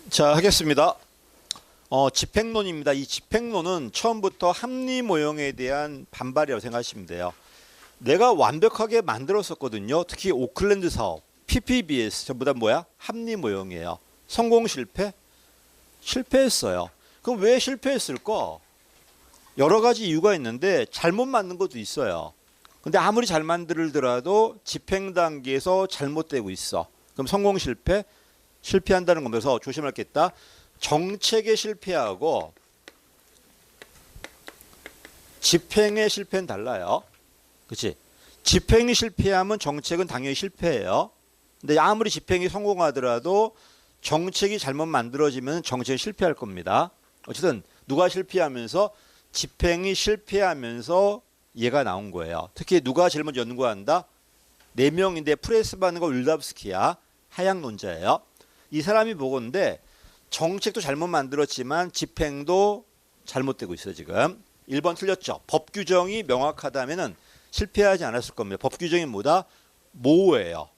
자, 하겠습니다. 집행론입니다. 이 집행론은 처음부터 합리 모형에 대한 반발이라고 생각하시면 돼요. 내가 완벽하게 만들었었거든요. 특히 오클랜드 사업, PPBS 전부 다 뭐야? 합리 모형이에요. 성공 실패? 실패했어요. 그럼 왜 실패했을까? 여러 가지 이유가 있는데 잘못 만든 것도 있어요. 근데 아무리 잘 만들더라도 집행 단계에서 잘못되고 있어. 그럼 성공 실패? 실패한다는 거면서 조심할 게 있다. 정책에 실패하고 집행의 실패는 달라요. 그렇지? 집행이 실패하면 정책은 당연히 실패해요. 근데 아무리 집행이 성공하더라도 정책이 잘못 만들어지면 정책이 실패할 겁니다. 어쨌든 누가 실패하면서 집행이 실패하면서 얘가 나온 거예요. 특히 누가 제일 먼저 연구한다? 4명인데 프레스 받는 거 윌답스키야. 하향론자예요. 이 사람이 보건데 정책도 잘못 만들었지만 집행도 잘못되고 있어요. 지금 1번 틀렸죠. 법 규정이 명확하다면 실패하지 않았을 겁니다. 법 규정이 뭐다? 모호해요.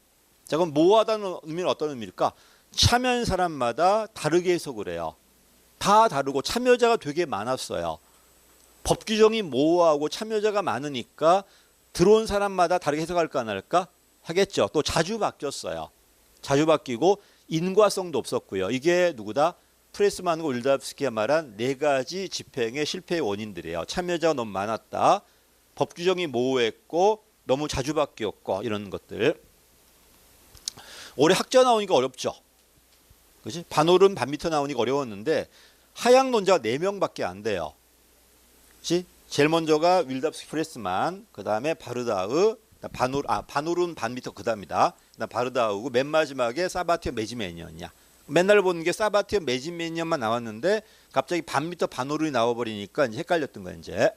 자, 그럼 모호하다는 의미는 어떤 의미일까? 참여한 사람마다 다르게 해석을 해요. 다 다르고 참여자가 되게 많았어요. 법 규정이 모호하고 참여자가 많으니까 들어온 사람마다 다르게 해석할까 안 할까? 하겠죠. 또 자주 바뀌었어요. 자주 바뀌고 인과성도 없었고요. 이게 누구다? 프레스만과 윌답스키가 말한 4가지 집행의 실패의 원인들이에요. 참여자가 너무 많았다. 법 규정이 모호했고 너무 자주 바뀌었고 이런 것들. 올해 학자 나오니까 어렵죠. 그렇지? 반오른 반미터 나오니까 어려웠는데 하향론자가 4명밖에 안 돼요. 그렇지? 제일 먼저가 윌답스키 프레스만, 그다음에 바르다흐, 반오른 반미터 그다음이다. 그다음 바르다흐고 맨 마지막에 사바티어 매지메니언이야. 맨날 보는 게 사바티어 매지메니언만 나왔는데 갑자기 반미터 반오른이 나와버리니까 이제 헷갈렸던 거야 이제.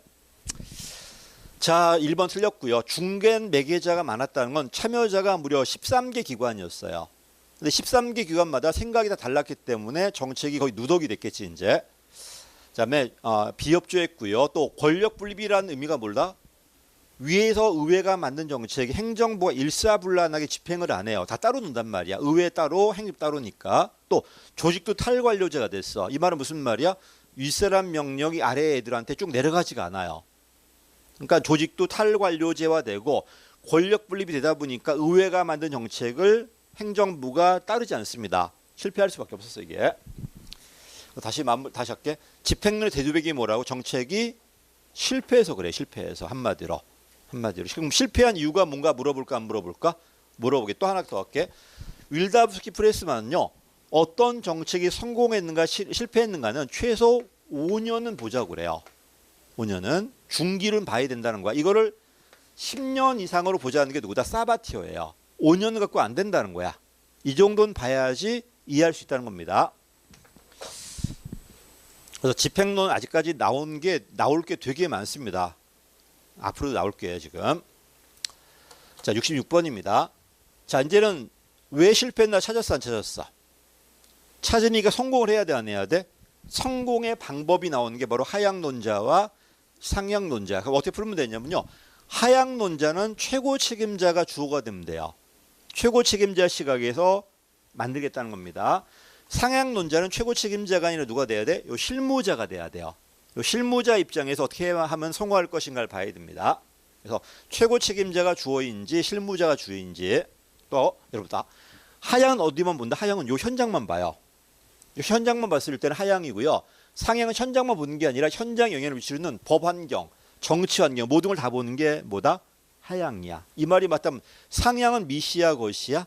자, 1번 틀렸고요. 중堅 매개자가 많았다는 건 참여자가 무려 13개 기관이었어요. 근데 13개 기관마다 생각이 다 달랐기 때문에 정책이 거의 누더기 됐겠지 이제. 그다음에 비협조했고요. 또 권력 분립이라는 의미가 뭘다? 위에서 의회가 만든 정책이 행정부가 일사불란하게 집행을 안 해요. 다 따로 논단 말이야. 의회 따로, 행정 따로니까. 또 조직도 탈관료제가 됐어. 이 말은 무슨 말이야? 윗사람 명령이 아래 애들한테 쭉 내려가지가 않아요. 그러니까 조직도 탈관료제화되고 권력 분립이 되다 보니까 의회가 만든 정책을 행정부가 따르지 않습니다. 실패할 수밖에 없었어 이게. 다시 할게. 집행론의 대두백이 뭐라고? 정책이 실패해서 그래. 실패해서 한마디로. 그럼 실패한 이유가 뭔가 물어볼까 안 물어볼까? 물어보게. 또 하나 더 할게. 윌답스키 프레스만은요. 어떤 정책이 성공했는가 실패했는가는 최소 5년은 보자고 그래요. 5년은 중기를 봐야 된다는 거야. 이거를 10년 이상으로 보자는 게 누구다? 사바티어예요. 5년 갖고 안 된다는 거야. 이 정도는 봐야지 이해할 수 있다는 겁니다. 그래서 집행론 아직까지 나올 게 되게 많습니다. 앞으로도 나올 게요 지금. 자, 66번입니다. 자, 이제는 왜 실패했나 찾았어 안 찾았어? 찾으니까 성공을 해야 돼 안 해야 돼? 성공의 방법이 나오는 게 바로 하향론자와 상향론자. 그럼 어떻게 풀면 되냐면요. 하향론자는 최고 책임자가 주어가 되면 돼요. 최고 책임자 시각에서 만들겠다는 겁니다. 상향론자는 최고 책임자가 아니라 누가 돼야 돼? 요 실무자가 돼야 돼요. 요 실무자 입장에서 어떻게 하면 성공할 것인가를 봐야 됩니다. 그래서 최고 책임자가 주어인지 실무자가 주인지. 또 여러분 다 하향은 어디만 본다? 하향은 요 현장만 봐요. 요 현장만 봤을 때는 하향이고요. 상향은 현장만 보는 게 아니라 현장 영향을 미치는 법 환경, 정치 환경 모든 걸 다 보는 게 뭐다? 하향이야. 이 말이 맞다면 상향은 미시야 거시야?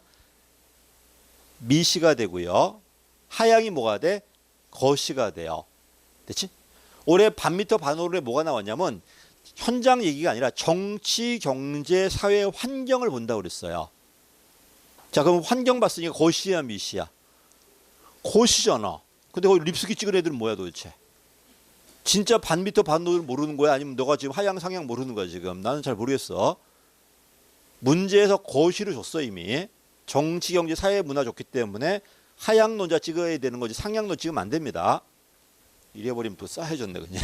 미시가 되고요. 하향이 뭐가 돼? 거시가 돼요. 됐지? 올해 반미터 반오른에 뭐가 나왔냐면 현장 얘기가 아니라 정치, 경제, 사회 환경을 본다고 그랬어요. 자, 그럼 환경 봤으니까 거시야 미시야? 거시잖아. 근데 거기 립스키 찍은 애들은 뭐야 도대체? 진짜 반미터 반오른 모르는 거야? 아니면 너가 지금 하향 상향 모르는 거야 지금? 나는 잘 모르겠어. 문제에서 거시를 줬어 이미. 정치, 경제, 사회, 문화 줬기 때문에 하향론자 찍어야 되는 거지 상향론 찍으면 안 됩니다. 이래버리면 또 싸해졌네 그냥.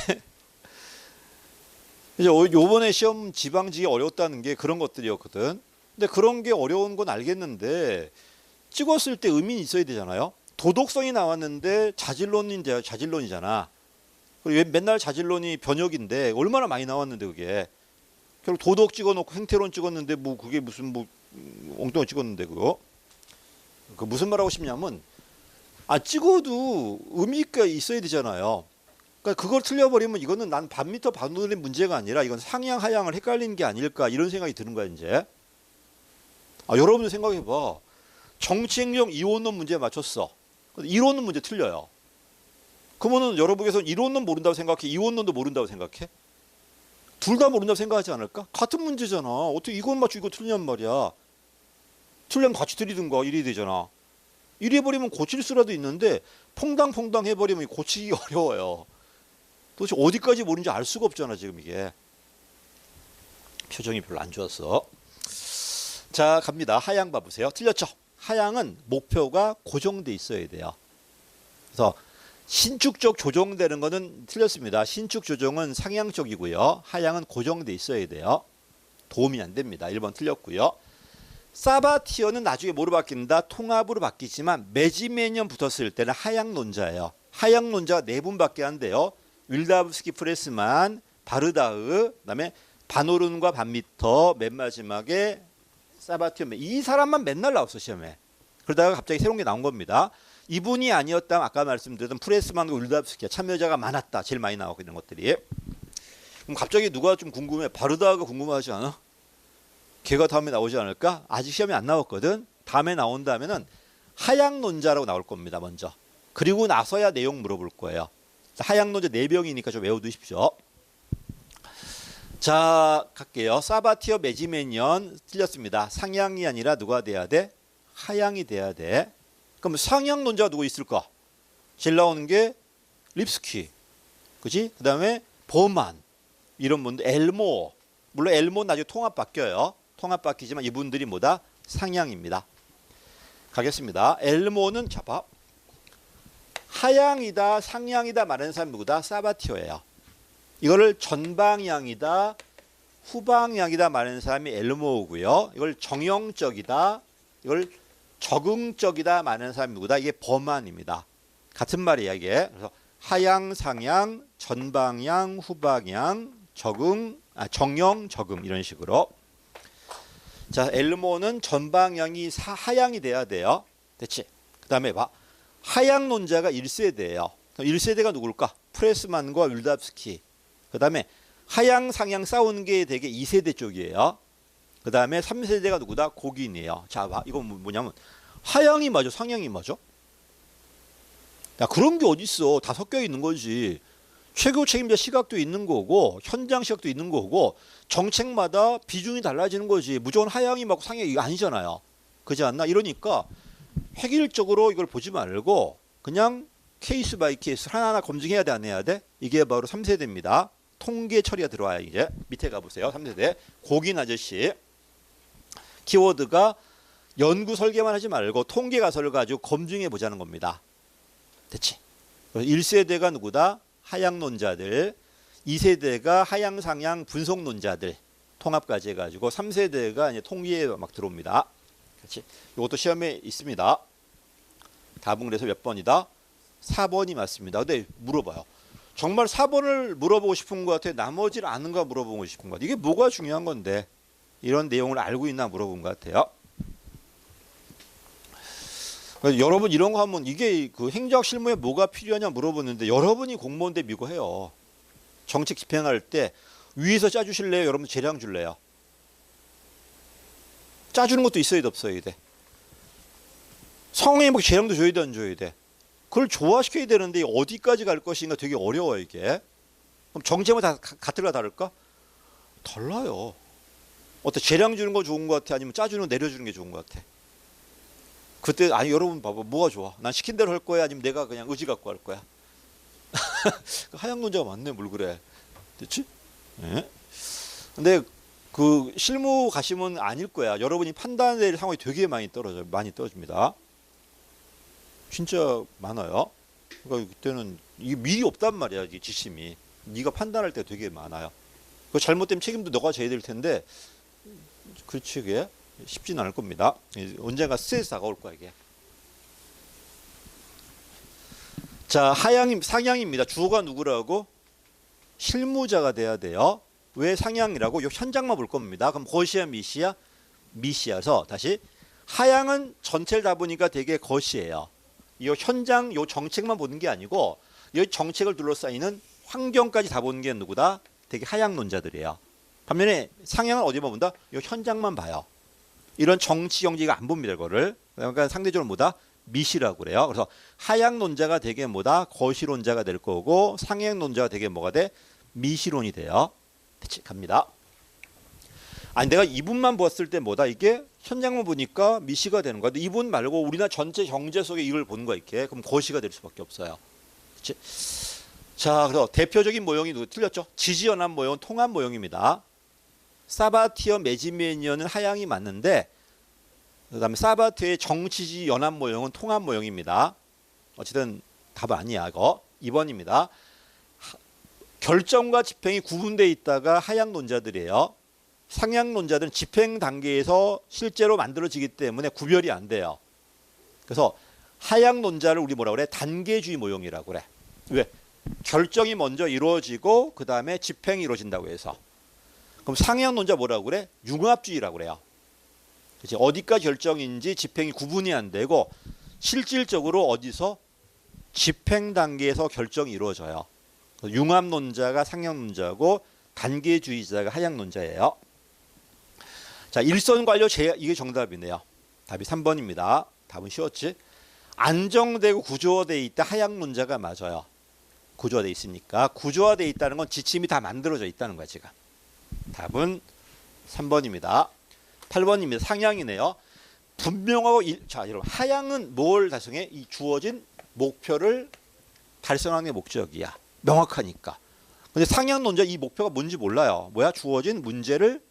이제 요번에 시험 지방직이 어려웠다는 게 그런 것들이었거든. 근데 그런 게 어려운 건 알겠는데 찍었을 때 의미는 있어야 되잖아요. 도덕성이 나왔는데 자질론이잖아. 그리고 맨날 자질론이 변역인데 얼마나 많이 나왔는데 그게. 결국 도덕 찍어놓고 행태론 찍었는데 뭐 그게 무슨 뭐 엉뚱한 찍었는데 그거. 그 무슨 말하고 싶냐면 찍어도 의미가 있어야 되잖아요. 그러니까 그걸 틀려버리면 이거는 난 반미터 반올림 문제가 아니라 이건 상향 하향을 헷갈리는 게 아닐까 이런 생각이 드는 거야 이제. 여러분들 생각해봐. 정치행정 이원론 문제 맞췄어. 이론은 문제 틀려요. 그러면은 여러분께서는 이론론 모른다고 생각해? 이원론도 모른다고 생각해? 둘 다 모른다고 생각하지 않을까? 같은 문제잖아. 어떻게 이건 맞추고 이거 틀냔 말이야. 틀리면 같이 들이든가 이래야 되잖아. 이래 버리면 고칠 수라도 있는데 퐁당퐁당 해버리면 고치기 어려워요. 도대체 어디까지 모르는지 알 수가 없잖아 지금 이게. 표정이 별로 안 좋았어. 자 갑니다. 하향 봐보세요. 틀렸죠? 하향은 목표가 고정돼 있어야 돼요. 그래서 신축적 조정되는 거는 틀렸습니다. 신축 조정은 상향적이고요. 하향은 고정돼 있어야 돼요. 도움이 안 됩니다. 1번 틀렸고요. 사바티어는 나중에 뭐로 바뀐다? 통합으로 바뀌지만 매지매년 붙었을 때는 하향론자예요. 하향론자가 4분밖에 안 돼요. 윌다브스키 프레스만, 바르다흐, 그다음에 바노른과 반미터, 맨 마지막에 사바티어. 이 사람만 맨날 나왔어 시험에. 그러다가 갑자기 새로운 게 나온 겁니다. 이분이 아니었다면 아까 말씀드렸던 프레스만과 윌다브스키가 참여자가 많았다. 제일 많이 나오고 있는 것들이. 그럼 갑자기 누가 좀 궁금해? 바르다흐가 궁금하지 않아? 걔가 다음에 나오지 않을까? 아직 시험에 안 나왔거든. 다음에 나온다면은 하향론자라고 나올 겁니다. 먼저. 그리고 나서야 내용 물어볼 거예요. 하향론자 4병이니까 좀 외워두십시오. 자 갈게요. 사바티어 매지매년 틀렸습니다. 상향이 아니라 누가 돼야 돼? 하향이 돼야 돼. 그럼 상향론자가 누구 있을까? 제일 나오는 게 립스키, 그지? 그 다음에 버만 이런 분들, 엘모. 물론 엘모 나중에 통합 바뀌어요. 통합 바뀌지만 이분들이 뭐다? 상향입니다. 가겠습니다. 엘모는 잡아. 하향이다, 상향이다 말하는 사람이 누구다? 사바티어예요. 이거를 전방향이다, 후방향이다 말하는 사람이 엘모고요. 이걸 정형적이다, 이걸 적응적이다 말하는 사람이 누구다? 이게 버만입니다. 같은 말이야 이게. 그래서 하향, 상향, 전방향, 후방향, 정형, 적응 이런 식으로. 자, 엘모는 전방향이 하향이 돼야 돼요. 됐지? 그 다음에 봐. 하향론자가 1세대예요. 1세대가 누굴까? 프레스만과 윌답스키. 그 다음에 하향, 상향 싸우는 게 되게 2세대 쪽이에요. 그 다음에 3세대가 누구다? 고긴이에요. 자, 봐. 이건 뭐냐면 하향이 맞아, 상향이 맞아? 야, 그런 게 어딨어. 다 섞여 있는 거지. 최고 책임자 시각도 있는 거고 현장 시각도 있는 거고 정책마다 비중이 달라지는 거지. 무조건 하향이 맞고 상향이 이거 아니잖아요. 그렇지 않나? 이러니까 획일적으로 이걸 보지 말고 그냥 케이스 바이 케이스 하나하나 검증해야 돼, 안 해야 돼? 이게 바로 3세대입니다. 통계 처리가 들어와요. 이제 밑에 가보세요. 3세대 고긴 아저씨. 키워드가 연구 설계만 하지 말고 통계 가설을 가지고 검증해 보자는 겁니다. 됐지? 1세대가 누구다? 하향론자들. 2세대가 하향, 상향, 분석론자들. 통합까지 해가지고 3세대가 이제 통계에 막 들어옵니다. 그렇지? 이것도 시험에 있습니다. 답은 그래서 몇 번이다? 4번이 맞습니다. 근데 물어봐요. 정말 4번을 물어보고 싶은 것 같아요? 나머지를 아는가 물어보고 싶은 것 같아요? 이게 뭐가 중요한 건데 이런 내용을 알고 있나 물어본 것 같아요. 여러분 이런 거 하면 이게 그 행정학 실무에 뭐가 필요하냐 물어보는데 여러분이 공무원대 미고 해요. 정책 집행할 때 위에서 짜주실래요? 여러분 재량 줄래요? 짜주는 것도 있어야 돼, 없어야 돼? 성행이 뭐 재량도 줘야 돼, 안 줘야 돼? 그걸 조화시켜야 되는데 어디까지 갈 것인가 되게 어려워 이게. 그럼 정책은 다 같을까 다를까? 달라요. 어때? 재량 주는 거 좋은 것 같아? 아니면 짜주는 거 내려주는 게 좋은 것 같아? 그때 아니 여러분 봐봐, 뭐가 좋아? 난 시킨 대로 할 거야? 아니면 내가 그냥 의지 갖고 할 거야? 하향론자가 맞네. 뭘 그래? 됐지? 예? 근데 그 실무 가시면 아닐 거야. 여러분이 판단될 상황이 되게 많이 떨어집니다. 진짜 많아요. 그러니까 그때는 이게 미리 없단 말이야. 이게 지침이. 네가 판단할 때 되게 많아요. 그 잘못되면 책임도 너가 져야 될 텐데, 그렇지 그게 쉽지는 않을 겁니다. 언젠가 스트레스 다가올 거야 이게. 자, 상향입니다. 주어가 누구라고? 실무자가 돼야 돼요. 왜 상향이라고? 이 현장만 볼 겁니다. 그럼 것이야 미시야? 미시야서 다시 하향은 전체를 다 보니까 되게 것이에요. 이 현장 요 정책만 보는 게 아니고 이 정책을 둘러싸이는 환경까지 다 보는 게 누구다? 되게 하향론자들이에요. 반면에 상향은 어디만 본다? 이 현장만 봐요. 이런 정치 경제가 안 봅니다. 이거를. 그러니까 상대적으로 뭐다? 미시라고 그래요. 그래서 하향론자가 되게 뭐다? 거시론자가 될 거고 상향론자가 되게 뭐가 돼? 미시론이 돼요. 대체 갑니다. 아니 내가 이분만 봤을 때 뭐다? 이게 현장만 보니까 미시가 되는 거야. 이분 말고 우리나라 전체 경제 속에 이걸 보는 거야. 이렇게. 그럼 거시가 될 수밖에 없어요. 그치? 자, 그래서 대표적인 모형이 틀렸죠? 지지연합 모형은 통합 모형입니다. 사바티어 매지메니언은 하향이 맞는데 그다음에 사바티어의 정치지 연합 모형은 통합 모형입니다. 어쨌든 답 아니야 이거. 2번입니다. 결정과 집행이 구분되어 있다가 하향론자들이에요. 상향론자들은 집행 단계에서 실제로 만들어지기 때문에 구별이 안 돼요. 그래서 하향론자를 우리 뭐라고 그래? 단계주의 모형이라고 그래. 왜? 결정이 먼저 이루어지고 그 다음에 집행이 이루어진다고 해서. 그럼 상향론자 뭐라고 그래? 융합주의라고 그래요. 그치? 어디까지 결정인지 집행이 구분이 안 되고 실질적으로 어디서 집행 단계에서 결정이 이루어져요. 융합론자가 상향론자고 단계주의자가 하향론자예요. 자, 일선관료 이게 정답이네요. 답이 3번입니다. 답은 쉬웠지? 안정되고 구조화되어 있다 하향론자가 맞아요. 구조화되어 있으니까. 구조화되어 있다는 건 지침이 다 만들어져 있다는 거야 지금. 답은 3번입니다. 8번입니다. 상향이네요. 분명하고 자 여러분 하향은 뭘 달성해? 이 주어진 목표를 달성하는 게 목적이야. 명확하니까. 근데 상향론자 이 목표가 뭔지 몰라요. 뭐야? 주어진 문제를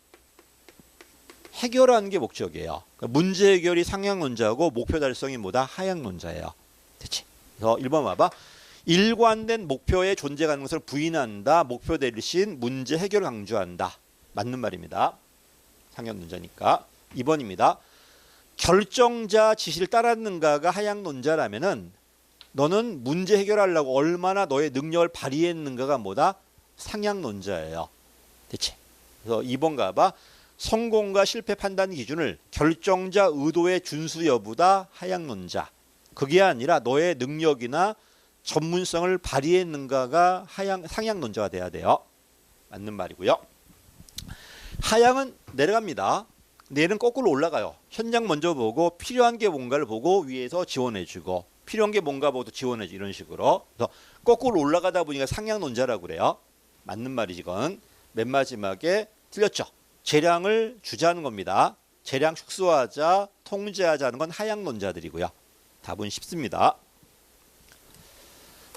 해결하는 게 목적이에요. 그러니까 문제 해결이 상향론자고 목표 달성이 뭐다? 하향론자예요. 됐지? 그래서 1번 봐봐. 일관된 목표의 존재 가능성을 부인한다. 목표 대신 문제 해결을 강조한다. 맞는 말입니다. 상향론자니까. 2번입니다. 결정자 지시를 따랐는가가 하향론자라면은 너는 문제 해결하려고 얼마나 너의 능력을 발휘했는가가 뭐다? 상향론자예요. 됐지? 그래서 2번 가봐. 성공과 실패 판단 기준을 결정자 의도의 준수 여부다 하향론자. 그게 아니라 너의 능력이나 전문성을 발휘했는가가 상향론자가 돼야 돼요. 맞는 말이고요. 하향은 내려갑니다. 내는 거꾸로 올라가요. 현장 먼저 보고 필요한 게 뭔가를 보고 위에서 지원해주고 필요한 게 뭔가 보고 지원해주고 이런 식으로. 그래서 거꾸로 올라가다 보니까 상향론자라고 그래요. 맞는 말이지 이건. 맨 마지막에 틀렸죠. 재량을 주자는 겁니다. 재량 축소하자, 통제하자는 건 하향론자들이고요. 답은 쉽습니다.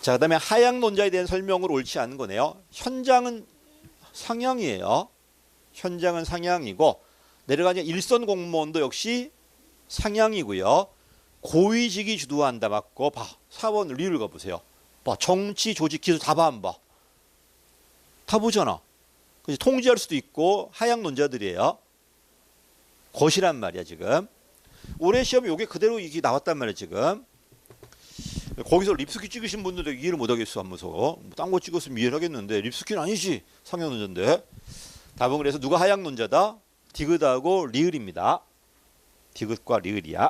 자, 그다음에 하향론자에 대한 설명을 옳지 않은 거네요. 현장은 상향이에요. 현장은 상향이고 내려가는 일선 공무원도 역시 상향이고요. 고위직이 주도한다 맞고 봐. 4번 리를 가보세요. 봐. 정치, 조직, 기술 다 봐 안 봐? 다 보잖아. 그치? 통제할 수도 있고 하향론자들이에요. 것이란 말이야 지금. 올해 시험에 이게 그대로 이게 나왔단 말이야 지금. 거기서 립스키 찍으신 분들은 이해를 못하겠어 하면서 딴 거 찍었으면 이해를 하겠는데 립스키는 아니지 상향론자인데. 답은 그래서 누가 하향론자다? 디귿하고 리을입니다. 디귿과 리을이야.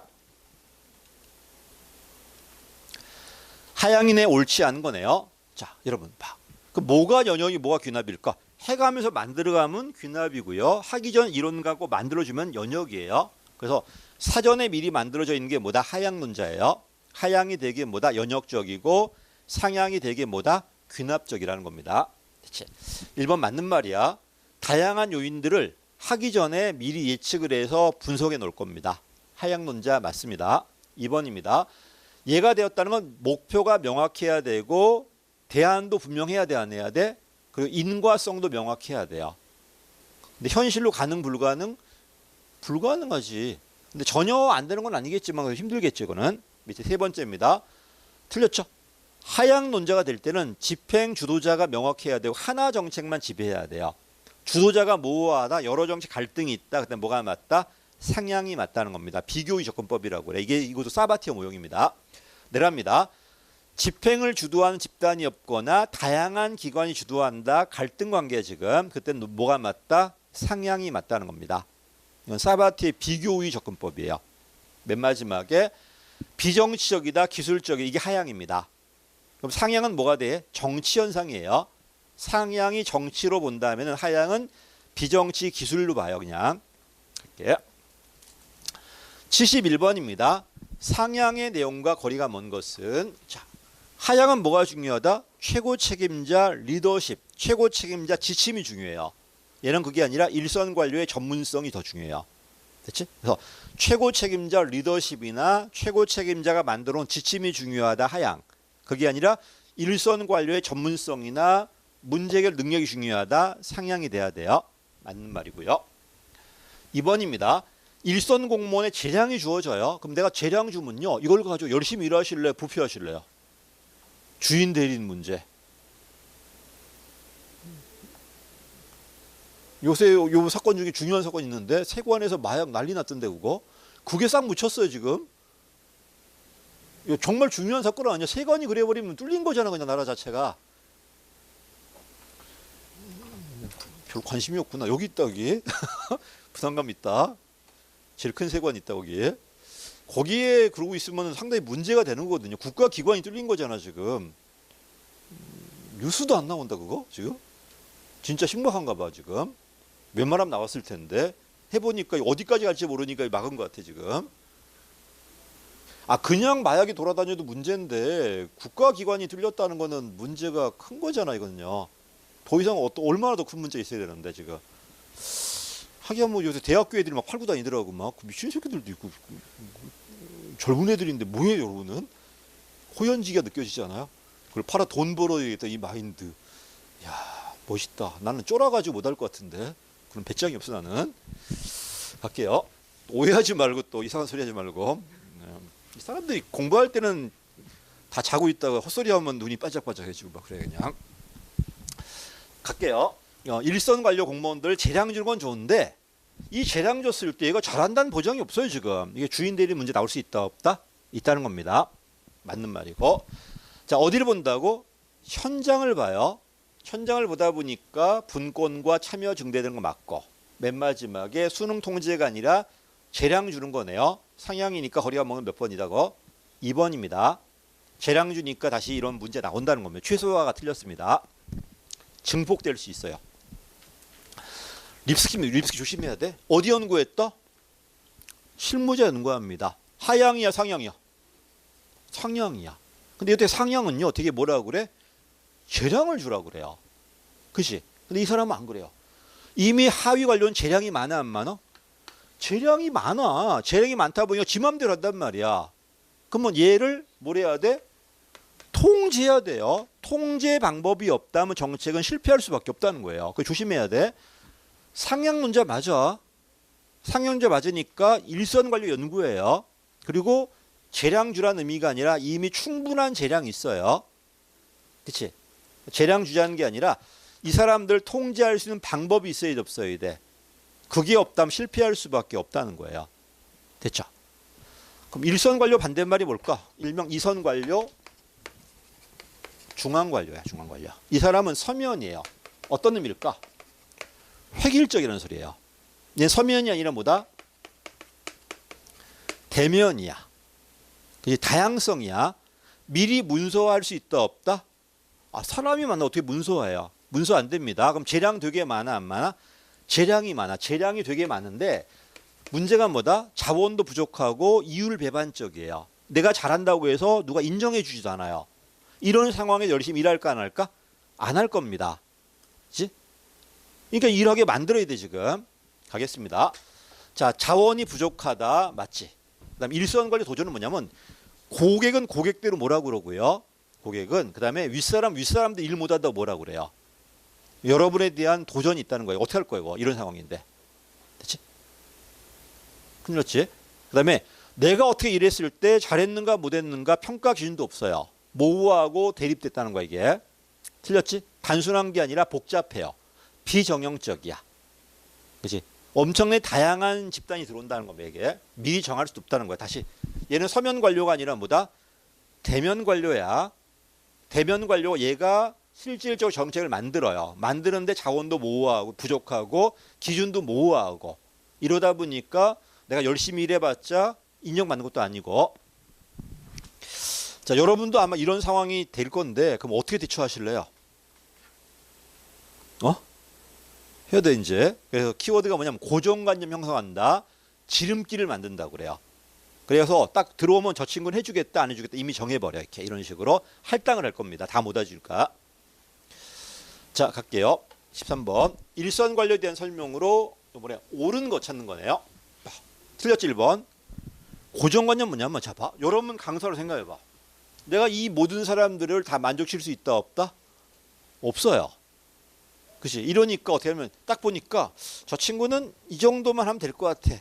하향이네 옳지 않은 거네요. 자 여러분 봐. 그 뭐가 연역이 뭐가 귀납일까? 해가면서 만들어가면 귀납이고요. 하기 전 이론 갖고 만들어주면 연역이에요. 그래서 사전에 미리 만들어져 있는 게 뭐다? 하향론자예요. 하향이 되게 뭐다? 연역적이고 상향이 되게 뭐다? 귀납적이라는 겁니다. 대체 1번 맞는 말이야. 다양한 요인들을 하기 전에 미리 예측을 해서 분석해 놓을 겁니다. 하향론자 맞습니다. 2번입니다. 얘가 되었다는 건 목표가 명확해야 되고 대안도 분명해야 돼 안 해야 돼? 그리고 인과성도 명확해야 돼요. 근데 현실로 가능 불가능? 불가능하지. 근데 전혀 안 되는 건 아니겠지만 힘들겠죠 이거는. 밑에 3번째입니다. 틀렸죠? 하향론자가 될 때는 집행 주도자가 명확해야 되고 하나 정책만 지배해야 돼요. 주도자가 모호하다, 여러 정책 갈등이 있다. 그때 뭐가 맞다? 상향이 맞다는 겁니다. 비교의 접근법이라고 그래. 이것도 사바티어 모형입니다. 내려갑니다. 집행을 주도하는 집단이 없거나 다양한 기관이 주도한다. 갈등 관계 지금. 그때는 뭐가 맞다? 상향이 맞다는 겁니다. 이건 사바티의 비교우위 접근법이에요. 맨 마지막에 비정치적이다. 기술적이다. 이게 하향입니다. 그럼 상향은 뭐가 돼? 정치 현상이에요. 상향이 정치로 본다면 하향은 비정치 기술로 봐요. 그냥. 할게요. 71번입니다. 상향의 내용과 거리가 먼 것은 자, 하향은 뭐가 중요하다? 최고 책임자 리더십, 최고 책임자 지침이 중요해요. 얘는 그게 아니라 일선 관료의 전문성이 더 중요해요. 됐지? 그래서 최고 책임자 리더십이나 최고 책임자가 만들어 놓은 지침이 중요하다. 하향. 그게 아니라 일선 관료의 전문성이나 문제 해결 능력이 중요하다. 상향이 돼야 돼요. 맞는 말이고요. 2번입니다. 일선 공무원의 재량이 주어져요. 그럼 내가 재량 주면요. 이걸 가지고 열심히 일하실래요? 부패하실래요? 주인 대리인 문제. 요새 요 사건 중에 중요한 사건이 있는데 세관에서 마약 난리 났던데 그거. 그게 싹 묻혔어요 지금. 이거 정말 중요한 사건 아니야. 세관이 그래버리면 뚫린 거잖아 그냥 나라 자체가. 별 관심이 없구나. 여기 있다 여기. 부산감 있다. 제일 큰 세관 있다 거기에. 거기에 그러고 있으면 상당히 문제가 되는 거거든요. 국가기관이 뚫린 거잖아 지금. 뉴스도 안 나온다 그거 지금. 진짜 심각한가 봐 지금. 웬만하면 나왔을 텐데 해보니까 어디까지 갈지 모르니까 막은 것 같아 지금. 아 그냥 마약이 돌아다녀도 문제인데 국가기관이 뚫렸다는 거는 문제가 큰 거잖아 이거는요. 더 이상 얼마나 더 큰 문제 있어야 되는데 지금. 하기야 뭐 요새 대학교 애들이 막 팔고 다니더라고 막 미친 새끼들도 있고 젊은 애들인데 뭐예요 여러분은? 호연지가 느껴지지 않아요? 그걸 팔아 돈 벌어야겠다 이 마인드. 야 멋있다. 나는 쫄아가지고 못할 것 같은데. 그럼 배짱이 없어 나는. 갈게요. 오해하지 말고 또 이상한 소리 하지 말고. 이 사람들이 공부할 때는 다 자고 있다가 헛소리하면 눈이 반짝반짝해지고 막 그래 그냥. 갈게요. 일선 관료 공무원들 재량 주는 건 좋은데 이 재량 줬을 때 얘가 잘한다는 보장이 없어요 지금. 이게 주인 대리 문제 나올 수 있다 없다? 있다는 겁니다. 맞는 말이고. 자 어디를 본다고? 현장을 봐요. 현장을 보다 보니까 분권과 참여 증대되는 거 맞고 맨 마지막에 수능 통제가 아니라 재량 주는 거네요. 상향이니까 거리가 먼 몇 번이다고? 2번입니다. 재량 주니까 다시 이런 문제 나온다는 겁니다. 최소화가 틀렸습니다. 증폭될 수 있어요. 립스키 조심해야 돼. 어디 연구했다? 실무자 연구합니다. 하향이야 상향이야? 상향이야. 근데 이때 상향은요 되게 뭐라고 그래? 재량을 주라고 그래요. 그치? 근데 이 사람은 안 그래요. 이미 하위 관료는 재량이 많아 안 많아? 재량이 많아. 재량이 많다 보니까 지 맘대로 한단 말이야. 그러면 얘를 뭘 해야 돼? 통제해야 돼요. 통제 방법이 없다면 정책은 실패할 수밖에 없다는 거예요. 그거 조심해야 돼. 상향 문제 맞아. 상향 문제 맞으니까 일선 관료 연구예요. 그리고 재량 주라는 의미가 아니라 이미 충분한 재량이 있어요. 그치? 재량 주자는 게 아니라 이 사람들 통제할 수 있는 방법이 있어야 돼 없어야 돼. 그게 없다면 실패할 수밖에 없다는 거예요. 됐죠? 그럼 일선 관료 반대말이 뭘까? 일명 이선 관료, 중앙 관료야. 중앙 관료. 이 사람은 서면이에요. 어떤 의미일까? 획일적이라는 소리예요. 얘 서면이 아니라 뭐다? 대면이야. 그게 다양성이야. 미리 문서화할 수 있다 없다? 아, 사람이 많아 어떻게 문서화해요? 문서 안 됩니다. 그럼 재량 되게 많아 안 많아? 재량이 많아. 재량이 되게 많은데 문제가 뭐다? 자원도 부족하고 이율 배반적이에요. 내가 잘한다고 해서 누가 인정해 주지도 않아요. 이런 상황에 열심히 일할까 안 할까? 안 할 겁니다. 그치? 그러니까 일하게 만들어야 돼 지금. 가겠습니다. 자, 자원이 부족하다. 맞지? 그 다음에 일선 관리 도전은 뭐냐면 고객은 고객대로 뭐라고 그러고요. 고객은 그 다음에 윗사람도 일 못한다고 뭐라고 그래요. 여러분에 대한 도전이 있다는 거예요. 어떻게 할 거예요? 이런 상황인데. 됐지? 큰일 났지? 그 다음에 내가 어떻게 일했을 때 잘했는가 못했는가 평가 기준도 없어요. 모호하고 대립됐다는 거야 이게. 틀렸지? 단순한 게 아니라 복잡해요. 비정형적이야. 그렇지? 엄청나게 다양한 집단이 들어온다는 겁니다. 이게. 미리 정할 수도 없다는 거야. 다시 얘는 서면 관료가 아니라 뭐다? 대면 관료야. 대면 관료가 얘가 실질적으로 정책을 만들어요. 만드는데 자원도 모호하고 부족하고 기준도 모호하고 이러다 보니까 내가 열심히 일해봤자 인정받는 것도 아니고. 자, 여러분도 아마 이런 상황이 될 건데 그럼 어떻게 대처하실래요? 해야 돼 이제. 그래서 키워드가 뭐냐면 고정관념 형성한다. 지름길을 만든다고 그래요. 그래서 딱 들어오면 저 친구는 해주겠다 안 해주겠다 이미 정해버려. 이렇게 이런 식으로 할당을 할 겁니다. 다 못 해줄까? 자, 갈게요. 13번. 일선 관료에 대한 설명으로 이번에 옳은 거 찾는 거네요. 틀렸지 1번. 고정관념 뭐냐면 자 봐. 여러분 강사로 생각해봐. 내가 이 모든 사람들을 다 만족시킬 수 있다 없다? 없어요. 그치? 이러니까 어떻게 하면 딱 보니까 저 친구는 이 정도만 하면 될 것 같아.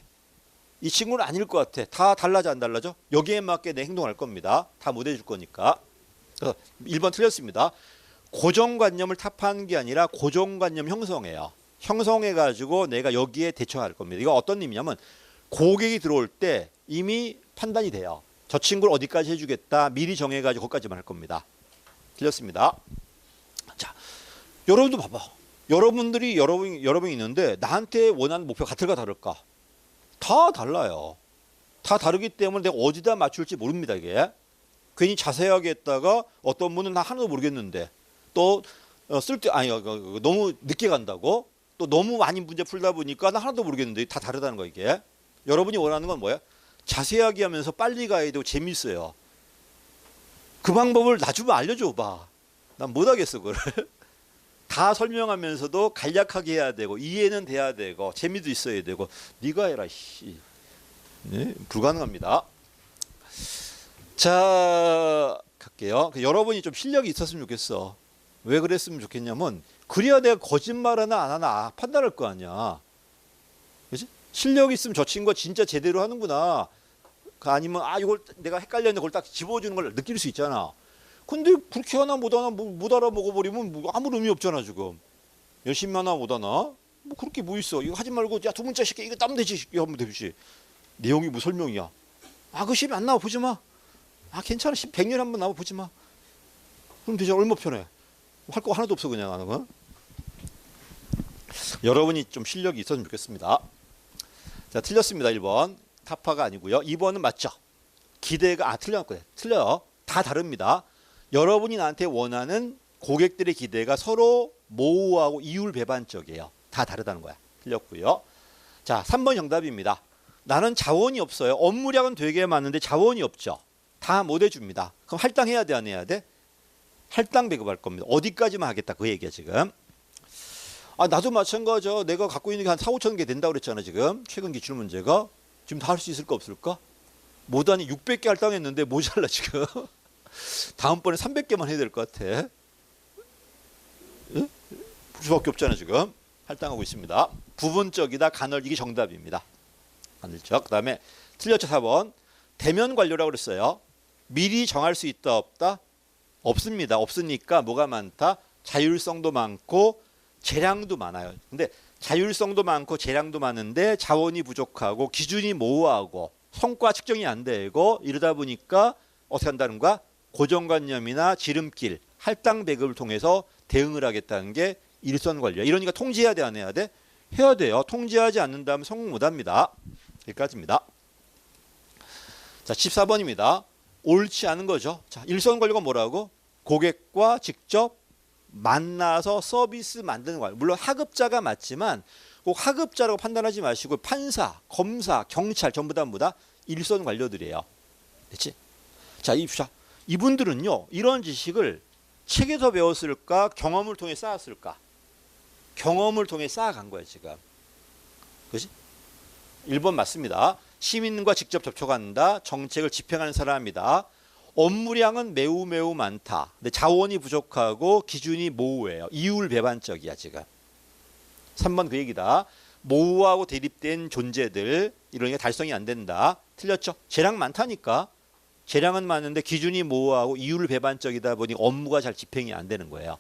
이 친구는 아닐 것 같아. 다 달라져 안 달라져? 여기에 맞게 내 행동할 겁니다. 다 못 해줄 거니까. 그래서 1번 틀렸습니다. 고정관념을 타파하는 게 아니라 고정관념 형성해요. 형성해가지고 내가 여기에 대처할 겁니다. 이거 어떤 의미냐면 고객이 들어올 때 이미 판단이 돼요. 저 친구를 어디까지 해주겠다. 미리 정해가지고 거기까지만 할 겁니다. 틀렸습니다. 자, 여러분도 봐봐. 여러분이 있는데 나한테 원하는 목표가 같을까 다를까? 다 달라요. 다 다르기 때문에 내가 어디다 맞출지 모릅니다. 이게 괜히 자세하게 했다가 어떤 분은 나 하나도 모르겠는데 또 너무 늦게 간다고 또 너무 많이 문제 풀다 보니까 나 하나도 모르겠는데 다 다르다는 거. 이게 여러분이 원하는 건 뭐야? 자세하게 하면서 빨리 가야 되고 재밌어요. 그 방법을 나 좀 알려줘 봐. 난 못하겠어 그걸. 다 설명하면서도 간략하게 해야 되고 이해는 돼야 되고 재미도 있어야 되고 네가 해라 씨. 네, 불가능합니다. 자, 갈게요. 여러분이 좀 실력이 있었으면 좋겠어. 왜 그랬으면 좋겠냐면 그래야 내가 거짓말 하나 안 하나 판단할 거 아니야. 그렇지? 실력이 있으면 저 친구가 진짜 제대로 하는구나. 아니면 이걸 내가 헷갈렸는데 그걸 딱 집어주는 걸 느낄 수 있잖아. 근데 그렇게 하나 못 알아 먹어버리면 아무 의미 없잖아 지금. 열심히 하나 못 하나? 뭐 그렇게 뭐 있어. 이거 하지 말고 야 두 문자 쉽게 이거 따면 되지. 이거 하면 되지. 내용이 뭐 설명이야. 그 시험에 안 나와 보지 마. 괜찮아. 100년에 한 번 나와 보지 마. 그럼 되죠. 얼마 편해. 할 거 하나도 없어 그냥 하는 거. 여러분이 좀 실력이 있었으면 좋겠습니다. 자, 틀렸습니다. 1번. 타파가 아니고요. 2번은 맞죠. 기대가 틀렸고요. 틀려요. 다 다릅니다. 여러분이 나한테 원하는 고객들의 기대가 서로 모호하고 이율배반적이에요. 다 다르다는 거야. 틀렸고요. 자, 3번 정답입니다. 나는 자원이 없어요. 업무량은 되게 많은데 자원이 없죠. 다 못 해줍니다. 그럼 할당해야 돼 안 해야 돼? 할당 배급할 겁니다. 어디까지만 하겠다 그 얘기야 지금. 나도 마찬가지야. 내가 갖고 있는 게 한 4, 5천 개 된다고 그랬잖아 지금. 최근 기출 문제가. 지금 다 할 수 있을까 없을까? 못하니 600개 할당했는데 모자라 지금. 다음번에 300개만 해야 될 것 같아. 볼 수밖에 없잖아 지금. 할당하고 있습니다. 부분적이다 간헐적이 정답입니다. 간헐적. 그 다음에 틀렸죠 4번. 대면 관료라고 그랬어요. 미리 정할 수 있다 없다? 없습니다. 없으니까 뭐가 많다? 자율성도 많고 재량도 많아요. 근데 자율성도 많고 재량도 많은데 자원이 부족하고 기준이 모호하고 성과 측정이 안 되고 이러다 보니까 어떻게 한다는 거야? 고정관념이나 지름길, 할당 배급을 통해서 대응을 하겠다는 게 일선 관리야. 이러니까 통제해야 돼 안 해야 돼? 해야 돼요. 통제하지 않는다면 성공 못합니다. 여기까지입니다. 자, 14번입니다. 옳지 않은 거죠. 자, 일선 관료가 뭐라고? 고객과 직접 만나서 서비스 만드는 관료. 물론 하급자가 맞지만 꼭 하급자라고 판단하지 마시고 판사, 검사, 경찰 전부 다 뭐다? 일선 관료들이에요. 됐지? 자, 이분들은요. 이런 지식을 책에서 배웠을까? 경험을 통해 쌓았을까? 경험을 통해 쌓아간 거예요 지금. 그렇지? 1번 맞습니다. 시민과 직접 접촉한다. 정책을 집행하는 사람이다. 업무량은 매우 많다. 근데 자원이 부족하고 기준이 모호해요. 이율배반적이야 지금. 3번 그 얘기다. 모호하고 대립된 존재들 이러니까 달성이 안 된다. 틀렸죠? 재량 많다니까. 재량은 많은데 기준이 모호하고 이율배반적이다 보니 업무가 잘 집행이 안 되는 거예요.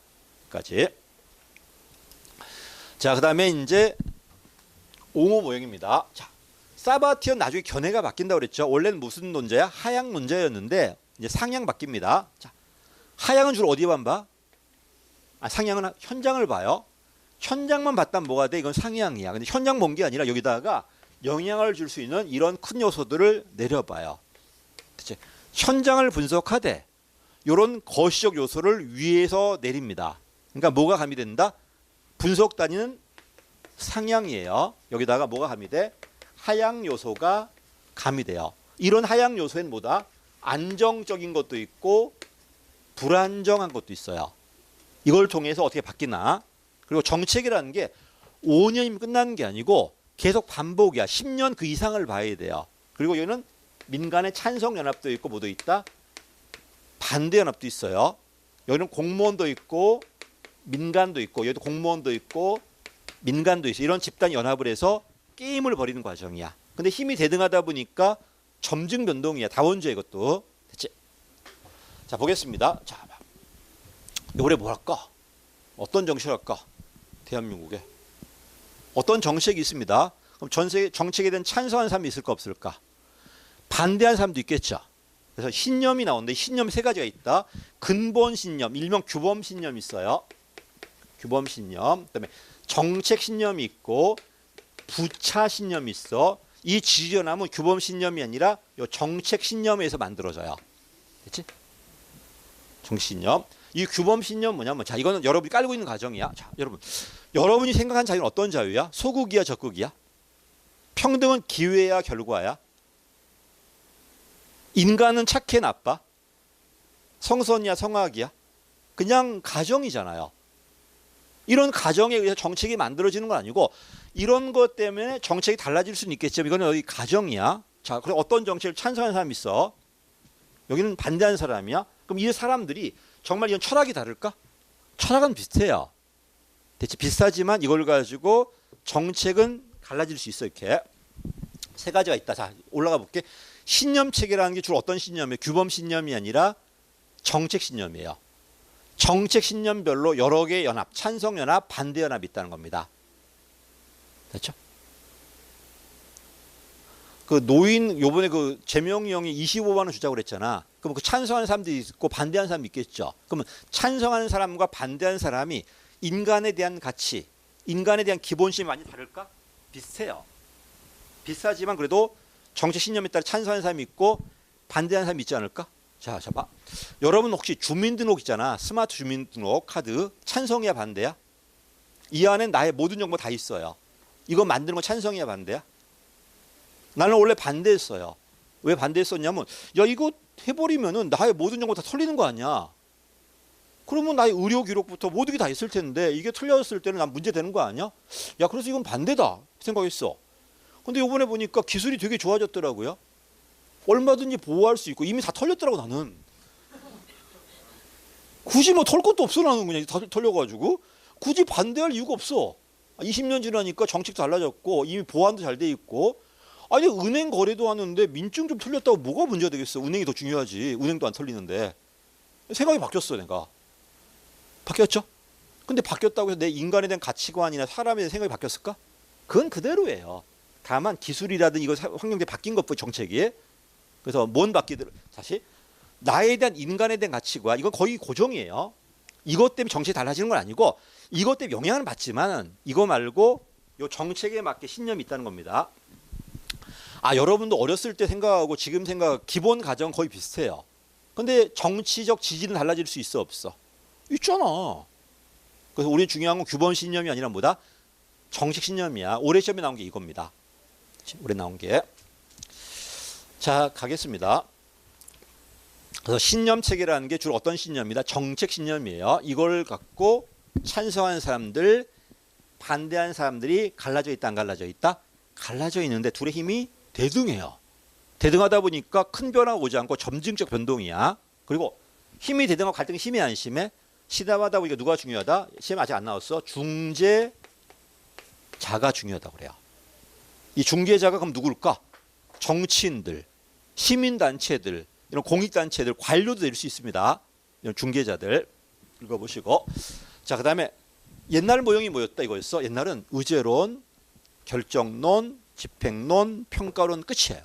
까지. 자, 그다음에 이제 옹호 모형입니다. 자, 사바티언 나중에 견해가 바뀐다고 그랬죠. 원래는 무슨 논자야? 하향 논자였는데 이제 상향 바뀝니다. 자, 하향은 주로 어디만 봐? 상향은 현장을 봐요. 현장만 봤다면 뭐가 돼? 이건 상향이야. 근데 현장 본 게 아니라 여기다가 영향을 줄 수 있는 이런 큰 요소들을 내려봐요. 그치? 현장을 분석하되 이런 거시적 요소를 위에서 내립니다. 그러니까 뭐가 가미된다? 분석 단위는 상향이에요. 여기다가 뭐가 가미돼? 하향 요소가 가미돼요. 이런 하향 요소엔 뭐다? 안정적인 것도 있고 불안정한 것도 있어요. 이걸 통해서 어떻게 바뀌나? 그리고 정책이라는 게 5년이면 끝나는 게 아니고 계속 반복이야. 10년 그 이상을 봐야 돼요. 그리고 여기는 민간의 찬성 연합도 있고 뭐도 있다? 반대 연합도 있어요. 여기는 공무원도 있고 민간도 있고 여기도 공무원도 있고 민간도 있어. 이런 집단 연합을 해서 게임을 벌이는 과정이야. 근데 힘이 대등하다 보니까 점증 변동이야. 다원주의 이것도. 됐지? 자, 보겠습니다. 자, 올해 뭐 할까? 어떤 정책을 할까? 대한민국에 어떤 정책이 있습니다. 그럼 전 세계 정책에 대한 찬성하는 사람이 있을까 없을까? 반대하는 사람도 있겠죠. 그래서 신념이 나오는데 신념 세 가지가 있다. 근본 신념, 일명 규범 신념이 있어요. 규범 신념. 그다음에 정책 신념이 있고 부차 신념이 있어. 이 지지연합은 규범 신념이 아니라 요 정책 신념에서 만들어져요. 됐지? 정책 신념. 이 규범 신념 뭐냐면, 자, 이거는 여러분이 깔고 있는 가정이야. 자, 여러분이 생각한 자유는 어떤 자유야? 소극이야, 적극이야? 평등은 기회야, 결과야? 인간은 착해, 나빠? 성선이야, 성악이야? 그냥 가정이잖아요. 이런 가정에 의해서 정책이 만들어지는 건 아니고 이런 것 때문에 정책이 달라질 수는 있겠지만 이거는 여기 가정이야. 자, 그럼 어떤 정책을 찬성하는 사람이 있어? 여기는 반대하는 사람이야. 그럼 이 사람들이 정말 이건 철학이 다를까? 철학은 비슷해요. 대체 비슷하지만 이걸 가지고 정책은 달라질 수 있어. 이렇게 세 가지가 있다. 자, 올라가 볼게. 신념 체계라는 게 주로 어떤 신념이에요? 규범 신념이 아니라 정책 신념이에요. 정책 신념별로 여러 개의 연합, 찬성 연합, 반대 연합이 있다는 겁니다. 됐죠? 그 노인 요번에 그 재명이 형이 25만 원 주자고 그랬잖아. 그럼 그 찬성하는 사람도 있고 반대하는 사람도 있겠죠. 그러면 찬성하는 사람과 반대하는 사람이 인간에 대한 가치, 인간에 대한 기본심이 많이 다를까? 비슷해요. 비슷하지만 그래도 정책 신념에 따라 찬성하는 사람이 있고 반대하는 사람이 있지 않을까? 자, 봐. 여러분 혹시 주민등록 있잖아. 스마트 주민등록 카드 찬성이야, 반대야? 이 안에 나의 모든 정보 다 있어요. 이거 만드는 거 찬성이야, 반대야? 나는 원래 반대했어요. 왜 반대했었냐면, 야, 이거 해버리면은 나의 모든 정보 다 털리는 거 아니야? 그러면 나의 의료 기록부터 모든 게 다 있을 텐데 이게 틀렸을 때는 난 문제 되는 거 아니야? 야, 그래서 이건 반대다 생각했어. 근데 이번에 보니까 기술이 되게 좋아졌더라고요. 얼마든지 보호할 수 있고 이미 다 털렸더라고 나는. 굳이 뭐 털 것도 없어 나는 그냥 다 털려가지고 굳이 반대할 이유가 없어. 20년 지나니까 정책도 달라졌고 이미 보안도 잘 돼 있고 아니 은행 거래도 하는데 민증 좀 털렸다고 뭐가 문제가 되겠어. 은행이 더 중요하지. 은행도 안 털리는데. 생각이 바뀌었어 내가. 바뀌었죠? 근데 바뀌었다고 해서 내 인간에 대한 가치관이나 사람에 대한 생각이 바뀌었을까? 그건 그대로예요. 다만 기술이라든 이거 환경이 바뀐 것뿐 정책이. 그래서 뭔 바뀌더라. 다시 나에 대한 인간에 대한 가치관 이건 거의 고정이에요. 이것 때문에 정책이 달라지는 건 아니고 이것 때문에 영향을 받지만 이거 말고 요 정책에 맞게 신념이 있다는 겁니다. 아, 여러분도 어렸을 때 생각하고 지금 생각 기본 가정 거의 비슷해요. 근데 정치적 지지는 달라질 수 있어 없어? 있잖아. 그래서 우리 중요한 건 규범 신념이 아니라 뭐다? 정책 신념이야. 올해 시험에 나온 게 이겁니다. 올해 나온 게. 자, 가겠습니다. 그래서 신념 체계라는 게 주로 어떤 신념이다? 정책 신념이에요. 이걸 갖고 찬성하는 사람들, 반대하는 사람들이 갈라져 있다, 안 갈라져 있다? 갈라져 있는데 둘의 힘이 대등해요. 대등하다 보니까 큰 변화가 오지 않고 점증적 변동이야. 그리고 힘이 대등하고 갈등이 심해 안 심해? 시담하다 보니까 누가 중요하다? 시험 아직 안 나왔어. 중재자가 중요하다고 그래요. 이 중재자가 그럼 누굴까? 정치인들, 시민단체들, 이런 공익단체들, 관료도 될 수 있습니다. 이런 중개자들 읽어보시고. 자, 그 다음에 옛날 모형이 뭐였다 이거였어. 옛날은 의제론, 결정론, 집행론, 평가론 끝이에요.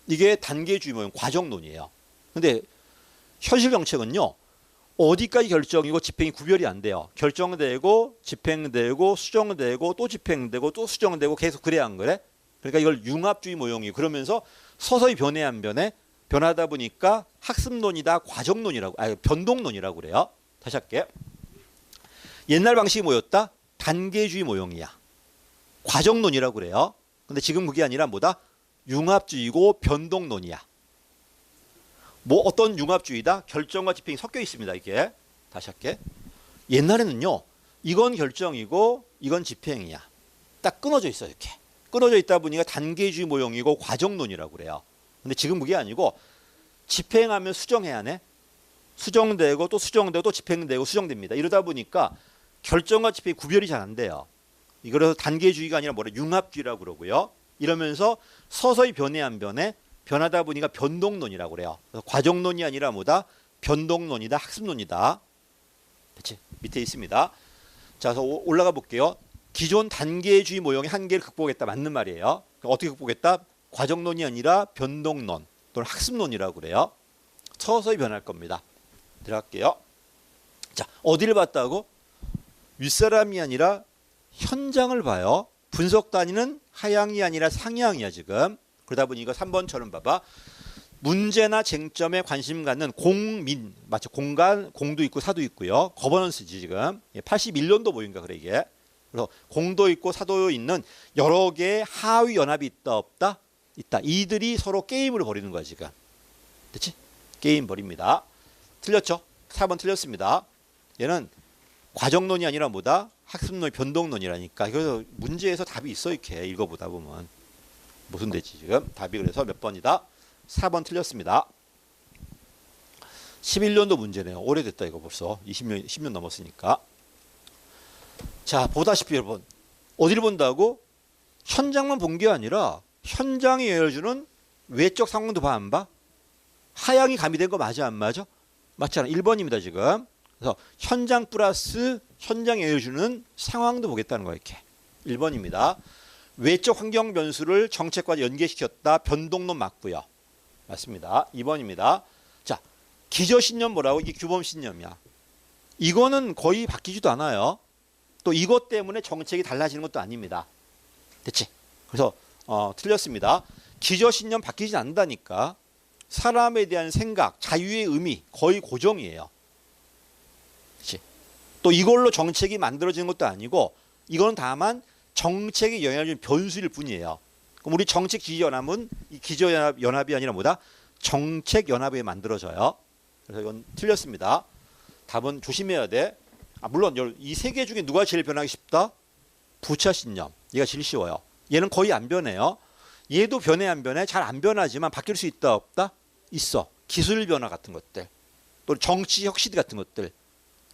이게 단계주의 모형, 과정론이에요. 근데 현실 정책은요. 어디까지 결정이고 집행이 구별이 안 돼요. 결정되고 집행되고 수정되고 또 집행되고 또 수정되고 계속 그래야 안 그래? 그러니까 이걸 융합주의 모형이 그러면서 서서히 변해 안 변해? 변하다 보니까 학습론이다 과정론이라고 변동론이라고 그래요. 다시 할게. 옛날 방식이 뭐였다? 단계주의 모형이야. 과정론이라고 그래요. 근데 지금 그게 아니라 뭐다? 융합주의고 변동론이야. 뭐 어떤 융합주의다? 결정과 집행이 섞여 있습니다. 이게 다시 할게. 옛날에는요. 이건 결정이고 이건 집행이야. 딱 끊어져 있어 이렇게. 끊어져 있다 보니까 단계주의 모형이고 과정론이라고 그래요. 근데 지금 그게 아니고 집행하면 수정해야 하네. 수정되고 또 수정되고 또 집행되고 수정됩니다. 이러다 보니까 결정과 집행이 구별이 잘 안 돼요. 이거래서 단계주의가 아니라 뭐래 융합주의라고 그러고요. 이러면서 서서히 변해 안 변해? 변하다 보니까 변동론이라고 그래요. 그래서 과정론이 아니라 뭐다? 변동론이다. 학습론이다. 그치? 밑에 있습니다. 자, 그래서 올라가 볼게요. 기존 단계주의 모형의 한계를 극복했다. 맞는 말이에요. 어떻게 극복했다? 과정론이 아니라 변동론 또는 학습론이라고 그래요. 서서히 변할 겁니다. 들어갈게요. 자, 어디를 봤다고? 윗사람이 아니라 현장을 봐요. 분석 단위는 하향이 아니라 상향이야 지금. 그러다 보니 이거 3번처럼 봐봐. 문제나 쟁점에 관심 갖는 공민, 맞죠? 공간, 공도 있고 사도 있고요. 거버넌스지 지금. 81년도 모임인가 그래 이게. 그래서 공도 있고 사도 있는 여러 개의 하위 연합이 있다 없다? 있다. 이들이 서로 게임을 벌이는 거야 지금. 됐지? 게임 벌입니다. 틀렸죠? 4번 틀렸습니다. 얘는 과정론이 아니라 뭐다? 학습론, 변동론이라니까. 그래서 문제에서 답이 있어 이렇게 읽어보다 보면. 무슨 되지 지금? 답이 그래서 몇 번이다? 4번 틀렸습니다. 11년도 문제네요. 오래됐다 이거 벌써. 20년, 10년 넘었으니까. 자, 보다시피 여러분. 어디를 본다고? 현장만 본 게 아니라 현장이 열어주는 외적 상황도 봐 안 봐? 하향이 가미된 거 맞아 안 맞아? 맞잖아. 1번입니다 지금. 그래서 현장 플러스 현장에 열어주는 상황도 보겠다는 거야 이렇게. 1번입니다. 외적 환경 변수를 정책과 연계시켰다. 변동론 맞고요. 맞습니다. 2번입니다. 자, 기저신념 뭐라고? 이게 규범신념이야. 이거는 거의 바뀌지도 않아요. 또 이것 때문에 정책이 달라지는 것도 아닙니다. 됐지? 그래서 틀렸습니다. 기저신념 바뀌지 않는다니까. 사람에 대한 생각, 자유의 의미 거의 고정이에요. 그렇지? 또 이걸로 정책이 만들어지는 것도 아니고 이거는 다만 정책에 영향을 주는 변수일 뿐이에요. 그럼 우리 정책 지지연합은 이 기저연합이 아니라 뭐다? 정책연합에 만들어져요. 그래서 이건 틀렸습니다. 답은 조심해야 돼. 물론 이 세 개 중에 누가 제일 변하기 쉽다? 부차신념. 얘가 제일 쉬워요. 얘는 거의 안 변해요. 얘도 변해 안 변해? 잘 안 변하지만 바뀔 수 있다 없다? 있어. 기술 변화 같은 것들. 또 정치 혁신 같은 것들.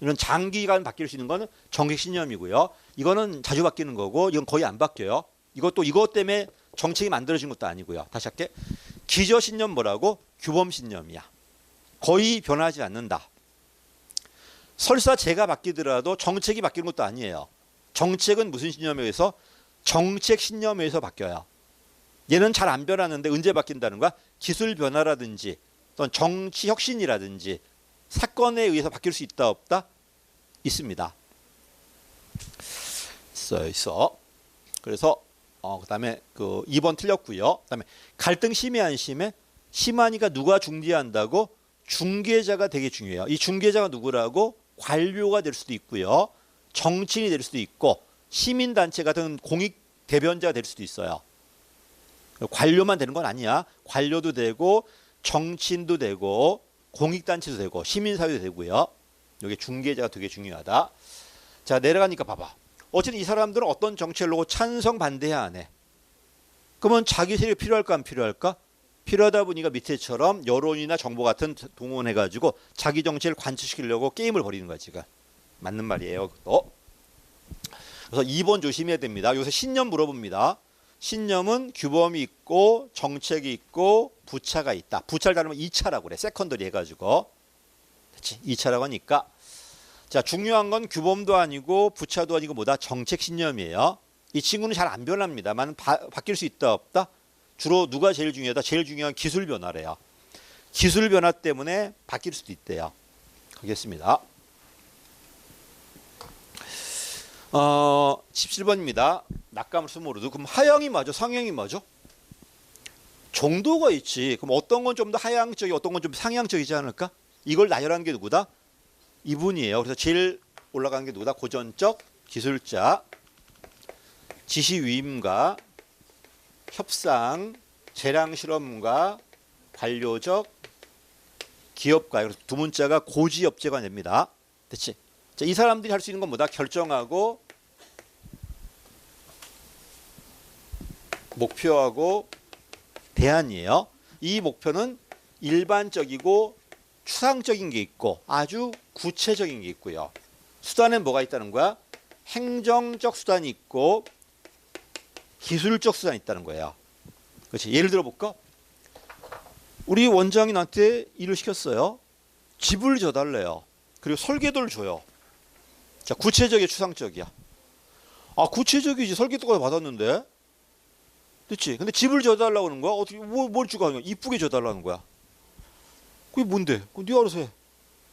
이런 장기간 바뀔 수 있는 거는 정책신념이고요. 이거는 자주 바뀌는 거고 이건 거의 안 바뀌어요. 이것도 이것 때문에 정책이 만들어진 것도 아니고요. 다시 할게. 기저신념 뭐라고? 규범신념이야. 거의 변하지 않는다. 설사 제가 바뀌더라도 정책이 바뀌는 것도 아니에요. 정책은 무슨 신념에 의해서? 정책 신념에 의해서 바뀌어요. 얘는 잘 안 변하는데 언제 바뀐다는 거야? 기술 변화라든지 또는 정치 혁신이라든지 사건에 의해서 바뀔 수 있다 없다? 있습니다. 있어. 그래서 그다음에 그 2번 틀렸고요. 그다음에 갈등 심해 안 심해? 심하니까 누가 중재한다고? 중개자가 되게 중요해요. 이 중개자가 누구라고? 관료가 될 수도 있고요. 정치인이 될 수도 있고 시민단체 같은 공익 대변자가 될 수도 있어요. 관료만 되는 건 아니야. 관료도 되고 정치인도 되고 공익단체도 되고 시민사회도 되고요. 여기 중개자가 되게 중요하다. 자, 내려가니까 봐봐. 어쨌든 이 사람들은 어떤 정책을 놓고 찬성 반대해야 안 해. 그러면 자기 세력이 필요할까 안 필요할까? 필요하다 보니까 밑에처럼 여론이나 정보 같은 동원해가지고 자기 정책을 관철시키려고 게임을 벌이는 거야 지금. 맞는 말이에요. 그것도. 그래서 2번 조심해야 됩니다. 요새 신념 물어봅니다. 신념은 규범이 있고 정책이 있고 부차가 있다. 부차를 다루면 2차라고 그래. 세컨더리 해가지고. 그렇지? 2차라고 하니까. 자, 중요한 건 규범도 아니고 부차도 아니고 뭐다? 정책 신념이에요. 이 친구는 잘 안 변합니다만 바뀔 수 있다 없다? 주로 누가 제일 중요하다? 제일 중요한 기술 변화래요. 기술 변화 때문에 바뀔 수도 있대요. 가겠습니다. 17번입니다. 낙감을 스모르드. 그럼 하향이 맞아? 상향이 맞아? 정도가 있지. 그럼 어떤 건 좀 더 하향적이, 어떤 건 좀 상향적이지 않을까? 이걸 나열한 게 누구다? 이분이에요. 그래서 제일 올라간 게 누구다? 고전적 기술자, 지시위임과 협상, 재량 실험과 관료적 기업가. 그래서 두 문자가 고지업제가 됩니다. 됐지? 자, 이 사람들이 할 수 있는 건 뭐다? 결정하고 목표하고 대안이에요. 이 목표는 일반적이고 추상적인 게 있고 아주 구체적인 게 있고요. 수단엔 뭐가 있다는 거야? 행정적 수단이 있고 기술적 수단이 있다는 거예요. 그렇지? 예를 들어 볼까? 우리 원장이 나한테 일을 시켰어요. 집을 져달래요. 그리고 설계도를 줘요. 자, 구체적이야, 추상적이야? 아, 구체적이지. 설계도가 받았는데. 그렇지? 근데 집을 져달라고 하는 거야? 어떻게, 뭘 주고 하냐? 이쁘게 져달라는 거야. 그게 뭔데? 그럼 네가 알아서 해.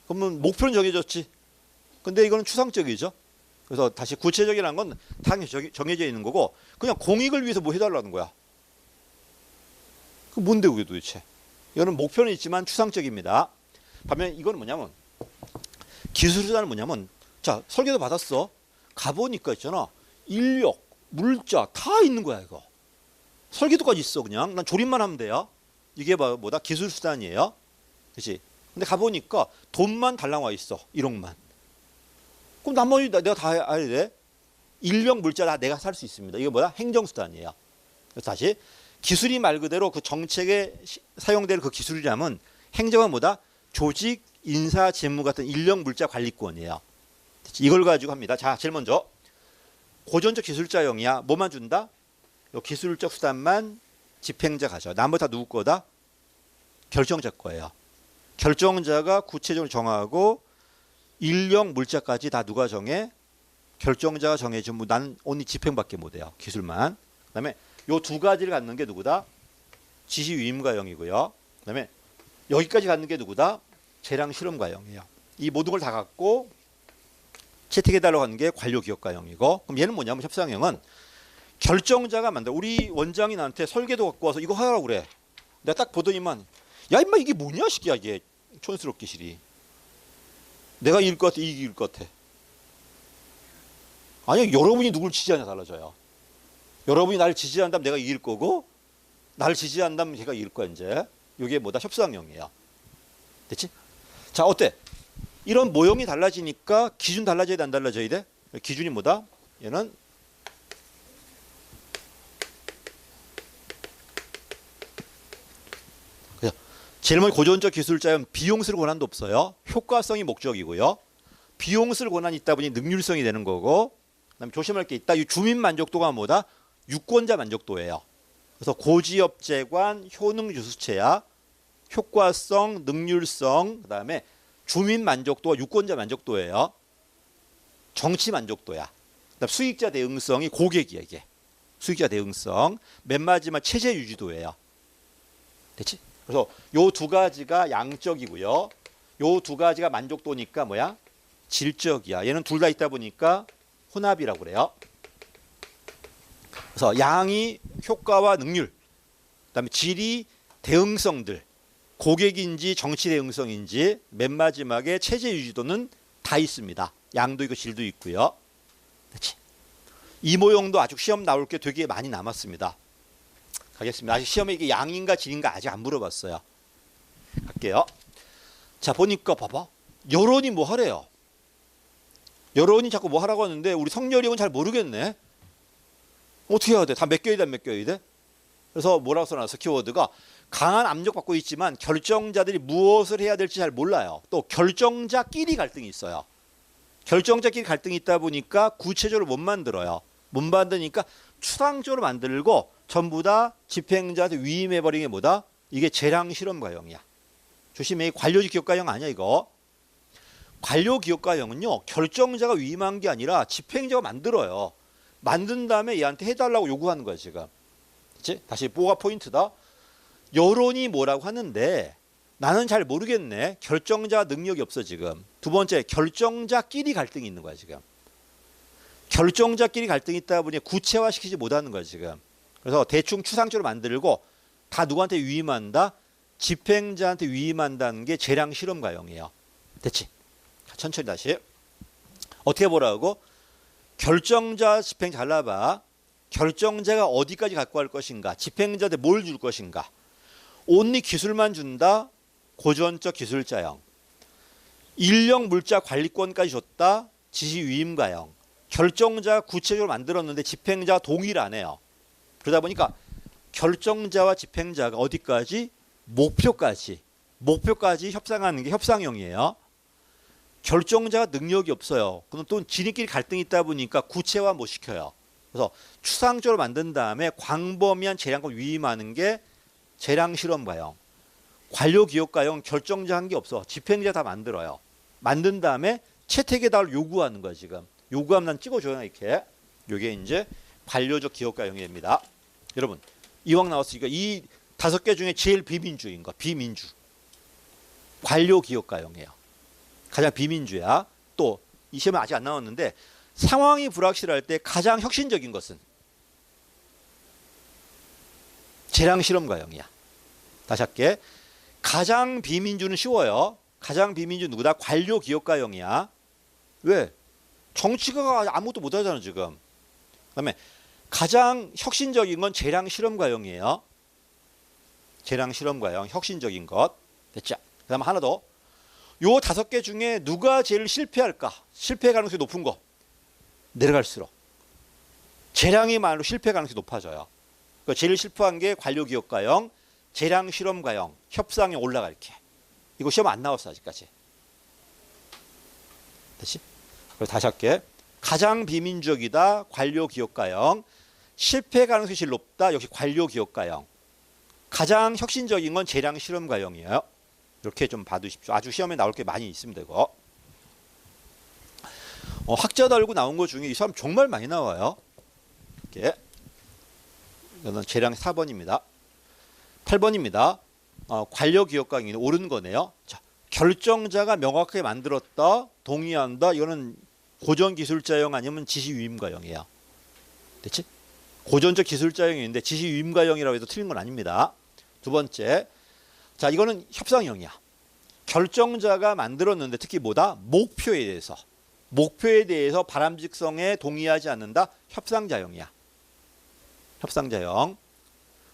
그러면 목표는 정해졌지. 근데 이거는 추상적이죠. 그래서 다시 구체적이라는 건 당연히 정해져 있는 거고, 그냥 공익을 위해서 뭐 해달라는 거야. 그 뭔데 그게 도대체? 이거는 목표는 있지만 추상적입니다. 반면 이거는 뭐냐면, 기술수단은 뭐냐면, 자, 설계도 받았어. 가보니까 있잖아. 인력, 물자 다 있는 거야, 이거. 설계도까지 있어, 그냥. 난 조립만 하면 돼요. 이게 뭐다? 기술수단이에요. 그치? 근데 가보니까 돈만 달랑 와 있어. 1억만. 그럼 나머지 내가 다 해야 돼? 인력, 물자 다 내가 살 수 있습니다. 이게 뭐다? 행정수단이에요. 그래서 다시 기술이 말 그대로 그 정책에 사용될 그 기술이라면 행정은 뭐다? 조직, 인사, 재무 같은 인력, 물자 관리권이에요. 이걸 가지고 합니다. 자, 제일 먼저 고전적 기술자형이야. 뭐만 준다? 요 기술적 수단만 집행자 가져. 나머지 다 누구 거다? 결정자 거예요. 결정자가 구체적으로 정하고 인력, 물자까지 다 누가 정해? 결정자가 정해줘. 뭐 나는 only 집행밖에 못해요. 기술만. 그다음에 요 두 가지를 갖는 게 누구다? 지시위임과형이고요. 그다음에 여기까지 갖는 게 누구다? 재량 실험과형이에요. 이 모든 걸 다 갖고 채택해달라고 하는 게 관료기업과형이고, 그럼 얘는 뭐냐면 협상형은 결정자가 만들어. 우리 원장이 나한테 설계도 갖고 와서 이거 하라고 그래. 내가 딱 보더니만 야 임마 이게 뭐냐 시기야 이게 촌스럽게 실이. 내가 이길 것 같아 이길 것 같아. 아니 여러분이 누굴 지지하냐 달라져요. 여러분이 나를 지지한다면 내가 이길 거고 나를 지지한다면 제가 이길 거야 이제. 이게 뭐다? 협상형이에요. 됐지? 자 어때? 이런 모형이 달라지니까 기준 달라져야 돼 안 달라져야 돼? 기준이 뭐다? 얘는 제일 먼저 고전적 기술자는 비용 쓸 권한도 없어요. 효과성이 목적이고요. 비용 쓸 권한이 있다 보니 능률성이 되는 거고, 그다음에 조심할 게 있다. 이 주민 만족도가 뭐다? 유권자 만족도예요. 그래서 고지업재관, 효능주수체야. 효과성, 능률성, 그다음에 주민 만족도와 유권자 만족도예요. 정치 만족도야. 그다음 수익자 대응성이 고객이야 이게. 수익자 대응성. 맨 마지막 체제 유지도예요. 됐지? 그래서 요 두 가지가 양적이고요. 요 두 가지가 만족도니까 뭐야? 질적이야. 얘는 둘 다 있다 보니까 혼합이라고 그래요. 그래서 양이 효과와 능률, 그다음에 질이 대응성들, 고객인지 정치 대응성인지 맨 마지막에 체제 유지도는 다 있습니다. 양도 있고 질도 있고요. 그렇지? 이 모형도 아직 시험 나올 게 되게 많이 남았습니다. 가겠습니다. 아직 시험에 이게 양인가 질인가 아직 안 물어봤어요. 갈게요. 자 보니까 봐봐. 여론이 뭐 하래요? 여론이 자꾸 뭐 하라고 하는데 우리 성렬이 형은 잘 모르겠네. 어떻게 해야 돼? 다 맡겨야 돼? 안 맡겨야 돼? 그래서 뭐라고 써놨어? 키워드가 강한 압력받고 있지만 결정자들이 무엇을 해야 될지 잘 몰라요. 또 결정자끼리 갈등이 있어요. 결정자끼리 갈등이 있다 보니까 구체적으로 못 만들어요. 못 만드니까 추상적으로 만들고 전부 다 집행자한테 위임해버리는 게 뭐다? 이게 재량 실험과형이야. 조심해. 관료직 기업과형 아니야 이거. 관료기업과형은요. 결정자가 위임한 게 아니라 집행자가 만들어요. 만든 다음에 얘한테 해달라고 요구하는 거야 지금. 그치? 다시 뭐가 포인트다? 여론이 뭐라고 하는데 나는 잘 모르겠네. 결정자 능력이 없어 지금. 두 번째, 결정자끼리 갈등이 있는 거야 지금. 결정자끼리 갈등이 있다 보니 구체화시키지 못하는 거야 지금. 그래서 대충 추상적으로 만들고 다 누구한테 위임한다? 집행자한테 위임한다는 게 재량 실험 과형이에요. 됐지? 천천히 다시. 어떻게 보라고? 결정자 집행 잘라봐. 결정자가 어디까지 갖고 갈 것인가? 집행자한테 뭘 줄 것인가? 온리 기술만 준다? 고전적 기술자형. 인력 물자 관리권까지 줬다? 지시위임가형. 결정자가 구체적으로 만들었는데 집행자가 동의를 안 해요. 그러다 보니까 결정자와 집행자가 어디까지? 목표까지 협상하는 게 협상형이에요. 결정자가 능력이 없어요. 그럼 또 지네끼리 갈등이 있다 보니까 구체화 못 시켜요. 그래서 추상적으로 만든 다음에 광범위한 재량권 위임하는 게 재량 실험가형. 관료기업가형 결정자 한 게 없어. 집행자 다 만들어요. 만든 다음에 채택에다가 요구하는 거야 지금. 요구하면 난 찍어줘요 이렇게. 이게 이제 관료적 기업가형이 됩니다. 여러분 이왕 나왔으니까 이 5개 중에 제일 비민주인 거. 비민주. 관료기업가형이에요. 가장 비민주야. 또 이 시험에 아직 안 나왔는데 상황이 불확실할 때 가장 혁신적인 것은 재량실험가형이야. 다시 할게. 가장 비민주는 쉬워요. 가장 비민주 누구다? 관료기업가형이야. 왜? 정치가가 아무것도 못하잖아 지금. 그다음에 가장 혁신적인 건 재량실험가형이에요. 재량실험가형 혁신적인 것. 됐죠? 그 다음에 하나 더. 요 5개 중에 누가 제일 실패할까? 실패 가능성이 높은 거. 내려갈수록. 재량이 많을수록 실패 가능성이 높아져요. 그러니까 제일 실패한 게 관료기업가형, 재량실험가형, 협상에 올라갈게. 이거 시험 안 나왔어 아직까지. 됐지? 그래서 다시 할게. 가장 비민주적이다. 관료기업가형. 실패 가능성이 제일 높다. 역시 관료기업가형. 가장 혁신적인 건 재량실험가형이에요. 이렇게 좀 봐두십시오. 아주 시험에 나올 게 많이 있습니다. 이거. 학자 달고 나온 것 중에 이 사람 정말 많이 나와요. 이렇게. 이거는 재량 4번입니다. 8번입니다. 관료기업가형이 옳은 거네요. 자, 결정자가 명확하게 만들었다. 동의한다. 이거는 고전기술자형 아니면 지시위임가형이에요. 됐지? 고전적 기술자형인데 지시위임가형이라고 해도 틀린 건 아닙니다. 두 번째. 자, 이거는 협상형이야. 결정자가 만들었는데 특히 뭐다? 목표에 대해서 바람직성에 동의하지 않는다. 협상자형이야. 협상자형.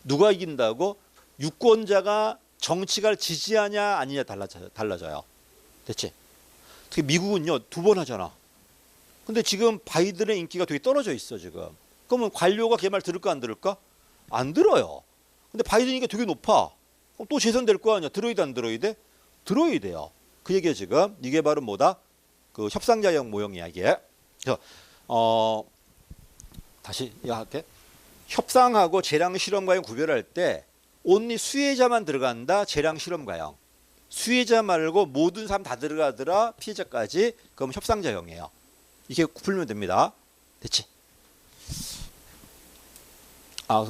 누가 이긴다고? 유권자가 정치가를 지지하냐 아니냐 달라져요. 됐지? 특히 미국은요 2번 하잖아. 근데 지금 바이든의 인기가 되게 떨어져 있어 지금. 그러면 관료가 걔 말 들을까 안 들을까? 안 들어요. 근데 바이든 인기가 되게 높아. 그럼 또 재선될 거 아니야. 들어야 돼 안 들어야 돼? 들어야 돼요. 그 얘기야 지금. 이게 바로 뭐다? 그 협상자형 모형이야 이게. 그래서 다시 할게. 협상하고 재량실험가형 구별할 때 온리 수혜자만 들어간다. 재량실험가형. 수혜자 말고 모든 사람 다 들어가더라. 피해자까지. 그럼 협상자형이에요. 이렇게 풀면 됩니다. 됐지?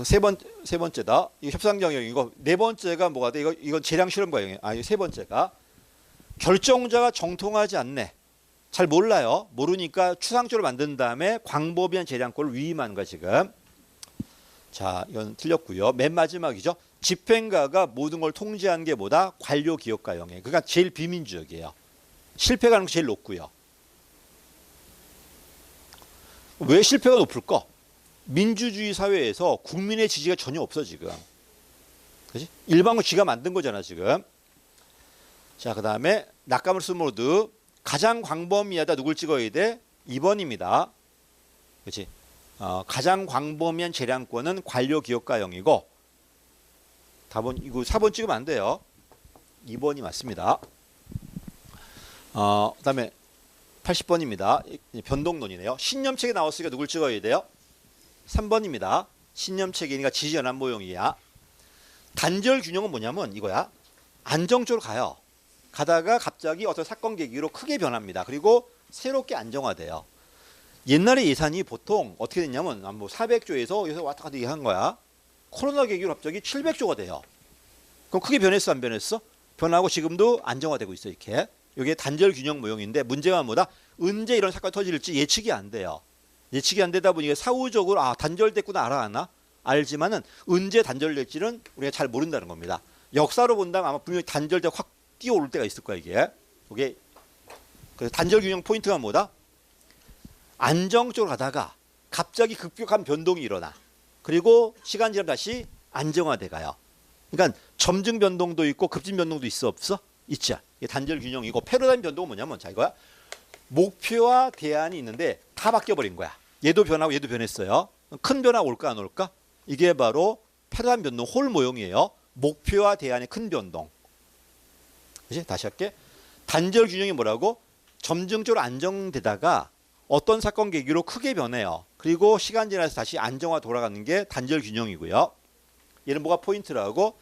세 번째다. 이거 협상자형이고 네 번째가 뭐가 돼? 이건 재량실험가형이에요. 이거 세 번째가 결정자가 정통하지 않네. 잘 몰라요. 모르니까 추상적으로 만든 다음에 광범위한 재량권을 위임하는 거야 지금. 자, 이건 틀렸고요. 맨 마지막이죠. 집행가가 모든 걸 통제하는 게 뭐다? 관료기업가형이에요. 그러니까 제일 비민주적이에요. 실패 가능성이 제일 높고요. 왜 실패가 높을까? 민주주의 사회에서 국민의 지지가 전혀 없어 지금. 그렇지? 일반국 지가 만든 거잖아 지금. 자, 그 다음에 낙가물수 모드. 가장 광범위하다 누굴 찍어야 돼? 2번입니다. 그렇지? 가장 광범위한 재량권은 관료기업가형이고 답은 이거 4번 찍으면 안 돼요. 2번이 맞습니다. 그다음에 80번입니다. 변동론이네요. 신념책에 나왔으니까 누굴 찍어야 돼요? 3번입니다. 신념책이니까 지지연합 모형이야. 단절 균형은 뭐냐면 이거야. 안정적으로 가요. 가다가 갑자기 어떤 사건 계기로 크게 변합니다. 그리고 새롭게 안정화돼요. 옛날에 예산이 보통 어떻게 됐냐면 뭐 400조에서 여기서 왔다 갔다 한 거야. 코로나 계기로 갑자기 700조가 돼요. 그럼 크게 변했어 안 변했어? 변하고 지금도 안정화되고 있어요. 이렇게. 이게 단절 균형 모형인데 문제가 뭐다? 언제 이런 사건이 터질지 예측이 안 돼요. 예측이 안 되다 보니까 사후적으로 단절됐구나 알아하나? 알지만은 언제 단절될지는 우리가 잘 모른다는 겁니다. 역사로 본다면 아마 분명히 단절돼 확 뛰어오를 때가 있을 거야 이게. 이게 그래서 단절 균형 포인트가 뭐다? 안정적으로 가다가 갑자기 급격한 변동이 일어나. 그리고 시간 지나면 다시 안정화돼 가요. 그러니까 점증 변동도 있고 급진 변동도 있어 없어? 있죠. 이게 단절 균형이고 패러다임 변동은 뭐냐면 자 이거야. 목표와 대안이 있는데 다 바뀌어 버린 거야. 얘도 변하고 얘도 변했어요. 큰 변화가 올까 안 올까? 이게 바로 패러다임 변동 홀 모형이에요. 목표와 대안의 큰 변동. 그치? 다시 할게. 단절 균형이 뭐라고? 점증적으로 안정되다가 어떤 사건 계기로 크게 변해요. 그리고 시간 지나서 다시 안정화 돌아가는 게 단절 균형이고요. 얘는 뭐가 포인트라고?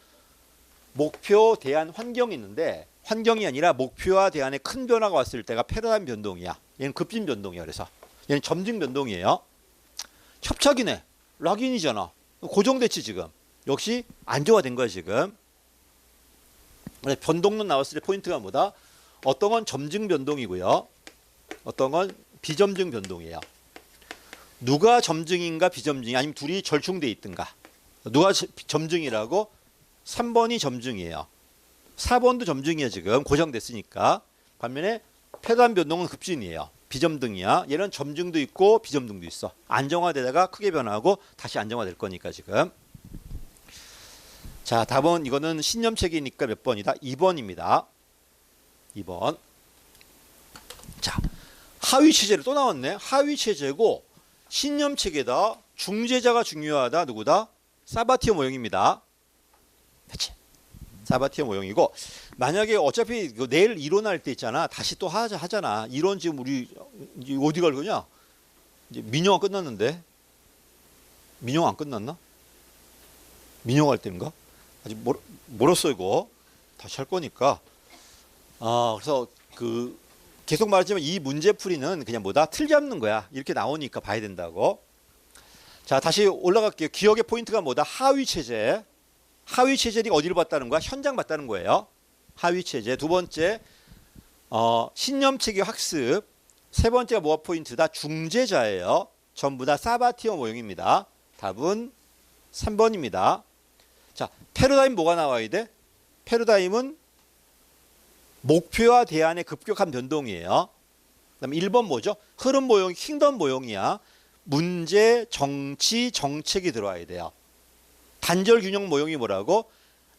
목표, 대안, 환경이 있는데 환경이 아니라 목표와 대안에 큰 변화가 왔을 때가 패러다임 변동이야. 얘는 급진 변동이야. 그래서 얘는 점증 변동이에요. 협착이네. 락인이잖아. 고정됐지 지금. 역시 안정화된 거야 지금. 변동론 나왔을 때 포인트가 뭐다? 어떤 건 점증 변동이고요. 어떤 건 비점증 변동이에요. 누가 점증인가 비점증이 아니면 둘이 절충돼 있든가. 누가 점증이라고? 3번이 점증이에요. 4번도 점증이에요 지금. 고정됐으니까. 반면에 패러다임 변동은 급진이에요. 비점등이야. 얘는 점증도 있고 비점등도 있어. 안정화되다가 크게 변하고 다시 안정화될 거니까 지금. 자, 답은 이거는 신념체계니까 몇 번이다? 2번입니다. 2번. 자, 하위 체제를 또 나왔네. 하위 체제고 신념체계다. 중재자가 중요하다. 누구다? 사바티어 모형입니다. 그치? 사바티어 모형이고 만약에 어차피 내일 이론할 때 있잖아. 다시 또 하잖아. 이론 지금 우리 어디 갈 거냐? 이제 민영화 끝났는데. 민영화 안 끝났나? 민영화 할 때인가? 아직 멀었어 이거. 다시 할 거니까. 그래서 계속 말하지만 이 문제풀이는 그냥 뭐다? 틀 잡는 거야. 이렇게 나오니까 봐야 된다고. 자, 다시 올라갈게요. 기억의 포인트가 뭐다? 하위 체제. 하위 체제가 어디를 봤다는 거야? 현장 봤다는 거예요. 하위 체제. 두 번째, 신념 체계 학습. 세 번째가 뭐가 포인트다? 중재자예요. 전부 다 사바티어 모형입니다. 답은 3번입니다. 자, 패러다임 뭐가 나와야 돼? 패러다임은 목표와 대안의 급격한 변동이에요. 그다음에 1번 뭐죠? 흐름 모형, 킹덤 모형이야. 문제, 정치, 정책이 들어와야 돼요. 단절 균형 모형이 뭐라고?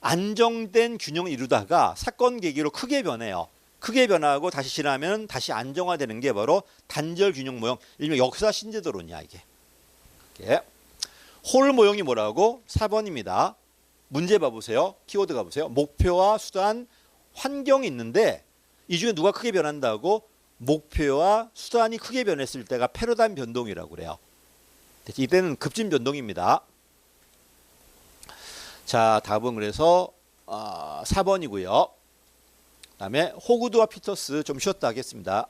안정된 균형을 이루다가 사건 계기로 크게 변해요. 크게 변하고 다시 지나면 다시 안정화되는 게 바로 단절 균형 모형. 일명 역사 신제도론이야 이게. 홀 모형이 뭐라고? 4번입니다. 문제 봐보세요. 키워드 가보세요. 목표와 수단, 환경이 있는데 이 중에 누가 크게 변한다고? 목표와 수단이 크게 변했을 때가 패러다임 변동이라고 그래요. 이때는 급진 변동입니다. 자, 답은 그래서 4번이고요. 그다음에 호구드와 피터스 좀 쉬었다 하겠습니다.